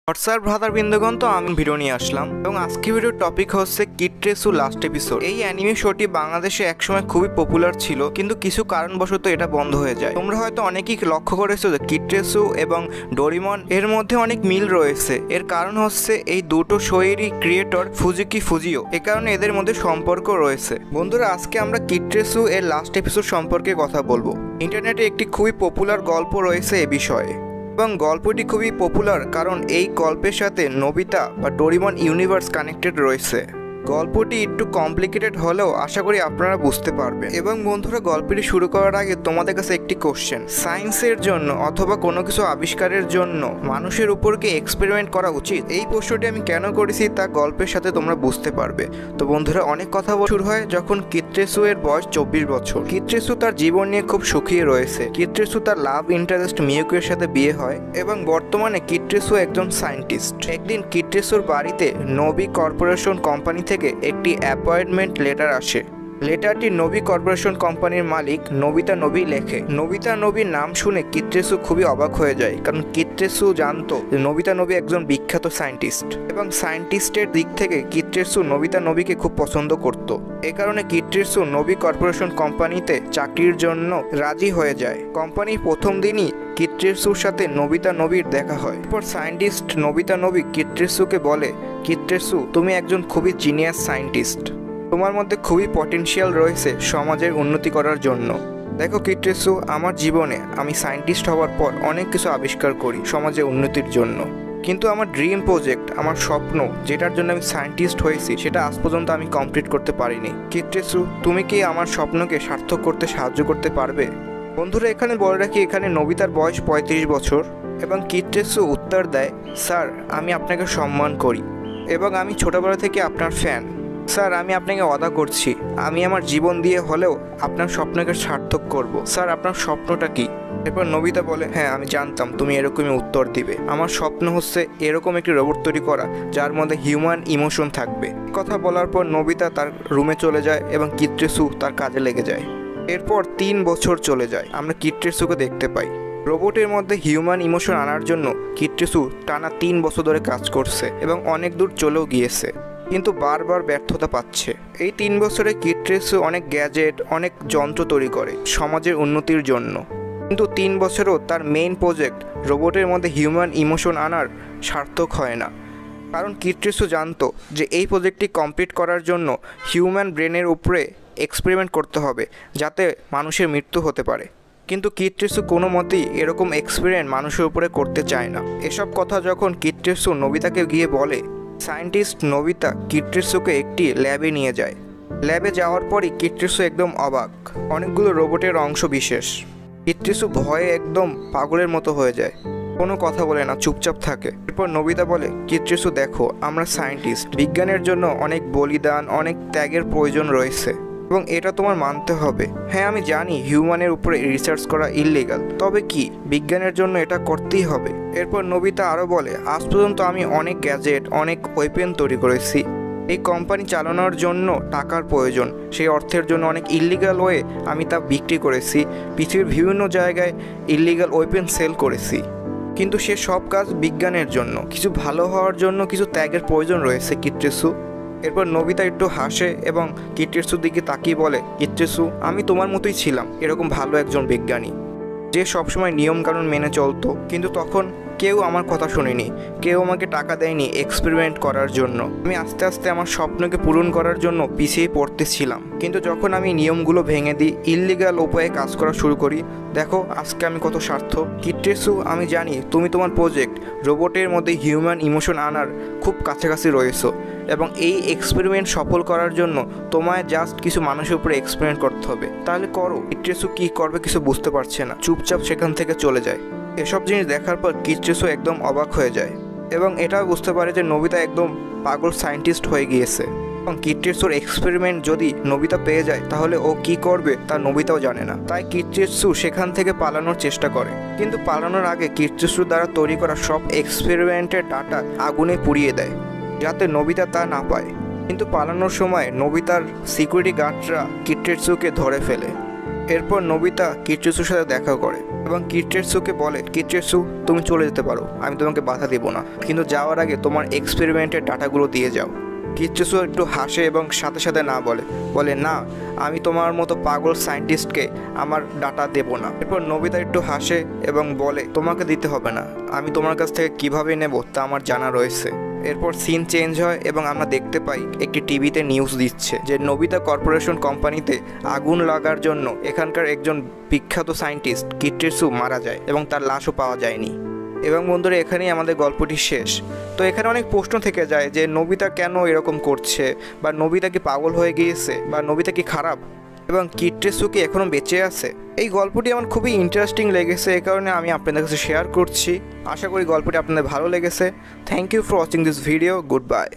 WhatsApp ভ্রাতার বৃন্দগণ, তো আমি video নিয়ে আসলাম এবং আজকে ভিডিওর টপিক হচ্ছে কিটরেসু লাস্ট এপিসোড। এই অ্যানিমে শোটি বাংলাদেশে একসময় খুবই পপুলার ছিল, কিন্তু কিছু কারণবশত এটা বন্ধ হয়ে যায়। তোমরা হয়তো অনেকেই লক্ষ্য করেছো যে কিটরেসু এবং ডোরিমন এর মধ্যে অনেক মিল রয়েছে। এর কারণ হচ্ছে এই দুটো শোয়েরই ক্রিয়েটর ফুজিকি ফুজিও, এ কারণে এদের মধ্যে সম্পর্ক রয়েছে। বন্ধুরা, আজকে আমরা কিটরেসু এর লাস্ট এপিসোড সম্পর্কে কথা বলবো। ইন্টারনেটে একটি খুবই পপুলার গল্প রয়েছে এ বিষয়ে এবং গল্পটি খুবই পপুলার কারণ এই গল্পের সাথে নোবিতা বা ডোরিমন ইউনিভার্স কানেক্টেড রয়েছে। গল্পটি একটু কমপ্লিকেটেড হলেও আশা করি আপনারা বুঝতে পারবেন। এবং বন্ধুরা, গল্পটি শুরু করার আগে তোমাদের কাছে একটি কোশ্চেন, সায়েন্সের জন্য অথবা কোনো কিছু আবিষ্কারের জন্য মানুষের উপর কি এক্সপেরিমেন্ট করা উচিত? এই প্রশ্নটি আমি কেন করেছি তা গল্পের সাথে তোমরা বুঝতে পারবে। তো বন্ধুরা, অনেক কথা শুরু হয় যখন কিটরেসু এর বয়স 24 বছর। কিটরেসু তার জীবন নিয়ে খুব সুখী রয়েছে। কিটরেসু তার লাভ ইন্টারেস্ট মিয়ুকির সাথে বিয়ে হয় এবং বর্তমানে কিটরেসু একজন সায়েন্টিস্ট। একদিন কিটরেসুর বাড়িতে নোবি কর্পোরেশন কোম্পানি থেকে একটি অ্যাপয়েন্টমেন্ট লেটার আসে। লেটারটি নোবি কর্পোরেশন কোম্পানির মালিক নোবিতা নোবি লেখে। নোবিতা নোবির নাম শুনে কিটরেসু খুবই অবাক হয়ে যায়, কারণ কিটরেসু জানতো যে নোবিতা নোবি একজন বিখ্যাত সায়েন্টিস্ট এবং সায়েন্টিস্টের দিক থেকে কিটরেসু নোবিতা নোবিকে খুব পছন্দ করত। এ কারণে কিটরেসু নোবি কর্পোরেশন কোম্পানিতে চাকরির জন্য রাজি হয়ে যায়। কোম্পানির প্রথম দিনই কিটরেসুর সাথে নোবিতা নোবির দেখা হয়। এরপর সায়েন্টিস্ট নোবিতা নোবি কিটরেসুকে বলে, কিটরেসু, তুমি একজন খুবই জিনিয়াস সায়েন্টিস্ট, তোমার মধ্যে খুবই পটেনশিয়াল রয়েছে সমাজের উন্নতি করার জন্য। দেখো কিটরেসু, আমার জীবনে আমি সায়েন্টিস্ট হওয়ার পর অনেক কিছু আবিষ্কার করি সমাজের উন্নতির জন্য, কিন্তু আমার ড্রিম প্রজেক্ট, আমার স্বপ্ন যেটার জন্য আমি সায়েন্টিস্ট হয়েছি, সেটা আজ পর্যন্ত আমি কমপ্লিট করতে পারিনি। কিটরেসু, তুমি কি আমার স্বপ্নকে সার্থক করতে সাহায্য করতে পারবে? বন্ধুরা, এখানে বলে রাখি, এখানে নোবিতার বয়স 35 বছর এবং কিটরেসু উত্তর দেয়, স্যার, আমি আপনাকে সম্মান করি এবং আমি ছোটবেলা থেকে আপনার ফ্যান। স্যার, আমি আপনাকে ওয়াদা করছি, আমি আমার জীবন দিয়ে হলেও আপনার স্বপ্নকে সার্থক করব। স্যার, আপনার স্বপ্নটা কি? এরপর নোবিতা বলে, হ্যাঁ, আমি জানতাম তুমি এরকমই উত্তর দিবে। আমার স্বপ্ন হচ্ছে এরকম একটি রোবট তৈরি করা যার মধ্যে হিউম্যান ইমোশন থাকবে। কথা বলার পর নোবিতা তার রুমে চলে যায় এবং কিটরেসু তার কাজে লেগে যায়। এরপর 3 বছর চলে যায়, আমরা কিটরেসুকে দেখতে পাই। রোবটের মধ্যে হিউম্যান ইমোশন আনার জন্য কিটরেসু টানা 3 বছর ধরে কাজ করছে এবং অনেক দূর চলেও গিয়েছে, কিন্তু বারবার ব্যর্থতা পাচ্ছে। এই 3 বছরে কিটরেসু অনেক গ্যাজেট, অনেক যন্ত্র তৈরি করে সমাজের উন্নতির জন্য, কিন্তু 3 বছরেও তার মেইন প্রজেক্ট রোবটের মধ্যে হিউম্যান ইমোশন আনার সার্থক হয় না। কারণ কিটরেসু জানতো যে এই প্রজেক্টটি কমপ্লিট করার জন্য হিউম্যান ব্রেনের উপরে এক্সপেরিমেন্ট করতে হবে যাতে মানুষের মৃত্যু হতে পারে, কিন্তু কিটরেসু কোনো মতেই এরকম এক্সপেরিমেন্ট মানুষের উপরে করতে চায় না। এসব কথা যখন কিটরেসু নোবিতাকে গিয়ে বলে, সায়েন্টিস্ট নোবিতা কিটরেসুকে একটি ল্যাবে নিয়ে যায়। ল্যাবে যাওয়ার পরই কিটরেসু একদম অবাক, অনেকগুলো রোবটের অংশ বিশেষ। কিটরেসু ভয়ে একদম পাগলের মতো হয়ে যায়, কোনো কথা বলে না, চুপচাপ থাকে। এরপর নোবিতা বলে, কিটরেসু দেখো, আমরা সায়েন্টিস্ট, বিজ্ঞানের জন্য অনেক বলিদান, অনেক ত্যাগের প্রয়োজন রয়েছে এবং এটা তোমার মানতে হবে। হ্যাঁ, আমি জানি হিউম্যানের উপরে রিসার্চ করা ইললিগাল, তবে কি বিজ্ঞানের জন্য এটা করতেই হবে। এরপর নোবিতা আরও বলে, আজ পর্যন্ত আমি অনেক গ্যাজেট, অনেক ওয়েপেন তৈরি করেছি। এই কোম্পানি চালানোর জন্য টাকার প্রয়োজন, সেই অর্থের জন্য অনেক ইললিগাল ওয়ে আমি তা বিক্রি করেছি, পৃথিবীর বিভিন্ন জায়গায় ইললিগাল ওয়েপেন সেল করেছি, কিন্তু সে সব কাজ বিজ্ঞানের জন্য, কিছু ভালো হওয়ার জন্য কিছু ত্যাগের প্রয়োজন রয়েছে কিটরেসু। এরপর নোবিতা একটু হাসে এবং কিটরেসুর দিকে তাকিয়ে বলে, কিটরেসু, আমি তোমার মতোই ছিলাম, এরকম ভালো একজন বিজ্ঞানী যে সবসময় নিয়মকানুন মেনে চলতো, কিন্তু তখন কেউ আমার কথা শোনেনি, কেউ আমাকে টাকা দেয়নি এক্সপেরিমেন্ট করার জন্য। আমি আস্তে আস্তে আমার স্বপ্নকে পূরণ করার জন্য পিছিয়ে পড়তেছিলাম, কিন্তু যখন আমি নিয়মগুলো ভেঙে দিই, ইললিগাল উপায়ে কাজ করা শুরু করি, দেখো আজকে আমি কত সার্থক। কিটরেসু, আমি জানি তুমি তোমার প্রজেক্ট রোবটের মধ্যে হিউম্যান ইমোশন আনার খুব কাছাকাছি রয়েছো এবং এই এক্সপেরিমেন্ট সফল করার জন্য তোমায় জাস্ট কিছু মানুষের উপরে এক্সপেরিমেন্ট করতে হবে, তাহলে করো। কিটরেসু কী করবে কিছু বুঝতে পারছে না, চুপচাপ সেখান থেকে চলে যায়। এসব জিনিস দেখার পর কিটরেসু একদম অবাক হয়ে যায় এবং এটাও বুঝতে পারে যে নোবিতা একদম পাগল সায়েন্টিস্ট হয়ে গিয়েছে এবং কিটরেসুর এক্সপেরিমেন্ট যদি নোবিতা পেয়ে যায় তাহলে ও কি করবে তা নোবিতাও জানে না। তাই কিটরেসু সেখান থেকে পালানোর চেষ্টা করে, কিন্তু পালানোর আগে কিটরেসুর দ্বারা তৈরি করা সব এক্সপেরিমেন্টের ডাটা আগুনে পুড়িয়ে দেয় যাতে নোবিতা তা না পায়। কিন্তু পালানোর সময় নোবিতার সিকিউরিটি গার্ডরা কিটরেসুকে ধরে ফেলে এরপর নোবিতা কিট্রেসুর সাথে দেখা করে এবং কিট্রেসুকে বলে, কিট্রেসু তুমি চলে যেতে পারো, আমি তোমাকে বাধা দেবো না, কিন্তু যাওয়ার আগে তোমার এক্সপেরিমেন্টের ডাটাগুলো দিয়ে যাও। কিট্রেসু একটু হাসে এবং সাথে সাথে না বলে না, আমি তোমার মতো পাগল সায়েন্টিস্টকে আমার ডাটা দেব না। এরপর নোবিতা একটু হাসে এবং বলে, তোমাকে দিতে হবে না, আমি তোমার কাছ থেকে কিভাবে নেব তা আমার জানা রয়েছে। এরপর সিন চেঞ্জ হয় এবং আমরা দেখতে পাই একটি টিভিতে নিউজ দিচ্ছে যে নোবিতা কর্পোরেশন কোম্পানিতে আগুন লাগার জন্য এখানকার একজন বিখ্যাত সায়েন্টিস্ট কিট্রেসু মারা যায় এবং তার লাশও পাওয়া যায়নি। এবং বন্ধুরা, এখানেই আমাদের গল্পটি শেষ। তো এখানে অনেক প্রশ্ন থেকে যায় যে নোবিতা কেন এরকম করছে, বা নোবিতা কি পাগল হয়ে গিয়েছে, বা নোবিতা কি খারাপ, এবং কিট্রেসু কি এখনও বেঁচে আছে। এই গল্পটি আমার খুবই ইন্টারেস্টিং লেগেছে, এই কারণে আমি আপনাদের কাছে শেয়ার করছি। আশা করি গল্পটি আপনাদের ভালো লেগেছে। Thank you for watching this video. Good by.